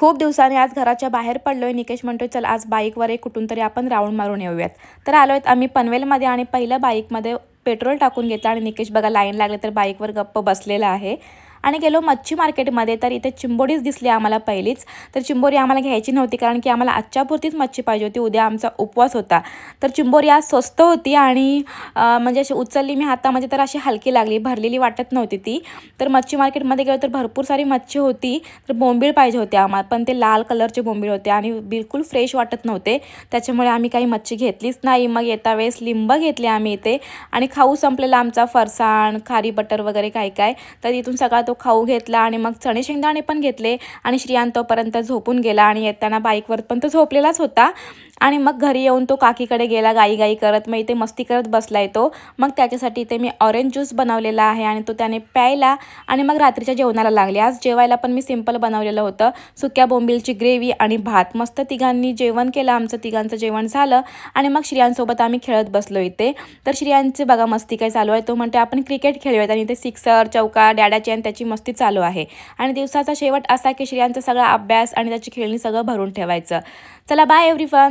खूप दिवसांनी आज घराच्या बाहेर पडलोय। निकेश म्हणतोय चल आज बाईकवर एक कुठून तरी आपण राऊंड मारून येऊयात। तर आलोय आम्ही पनवेलमध्ये आणि पहिल्या बाईकमध्ये पेट्रोल टाकून घेतलं आणि निकेश बघा लाईन लागले तर बाईकवर गप्प बसलेला आहे। आणि गेलो मच्छी मार्केटमध्ये तर इथे चिंबोरीच दिसली आम्हाला पहिलीच। तर चिंबोरी आम्हाला घ्यायची नव्हती कारण की आम्हाला आजच्यापुरतीच मच्छी पाहिजे होती, उद्या आमचा उपवास होता। तर चिंबोरी आज स्वस्त होती आणि म्हणजे अशी उचलली मी हातामध्ये तर अशी हलकी लागली, भरलेली वाटत नव्हती ती। तर मच्छी मार्केटमध्ये गेलो तर भरपूर सारी मच्छी होती। तर बोंबीळ पाहिजे होते आम्हाला, पण ते लाल कलरचे बोंबीळ होते आणि बिलकुल फ्रेश वाटत नव्हते, त्याच्यामुळे आम्ही काही मच्छी घेतलीच नाही। मग येता वेळेस लिंब घेतले आम्ही इथे आणि खाऊ संपलेला आमचा फरसाण, खारी बटर वगैरे काय काय। तर इथून सगळा तो खाऊ घेतला आणि मग चणे शेंगदाणे पण घेतले आणि श्रियान तोपर्यंत झोपून गेला आणि येताना बाईकवर पण तो झोपलेलाच होता। आणि मग घरी येऊन तो काकीकडे गेला गाई गाई करत, मग इथे मस्ती करत बसलाय तो। मग त्याच्यासाठी इथे मी ऑरेंज ज्यूस बनवलेला आहे आणि तो त्याने प्यायला आणि मग रात्रीच्या जेवणाला लागले। आज जेवायला पण मी सिंपल बनवलेलं होतं, सुक्या बोंबीलची ग्रेव्ही आणि भात। मस्त तिघांनी जेवण केलं, आमचं तिघांचं जेवण झालं आणि मग श्रियांसोबत आम्ही खेळत बसलो इथे। तर श्रियांचे बघा मस्ती काय चालू आहे, तो म्हणते आपण क्रिकेट खेळूयात आणि इथे सिक्सर चौका डॅडाची आणि त्याची मस्ती चालू आहे। आणि दिवसाचा शेवट असा की श्रियांचा सगळा अभ्यास आणि त्याची खेळणी सगळं भरून ठेवायचं। चला बाय एव्हरीवन।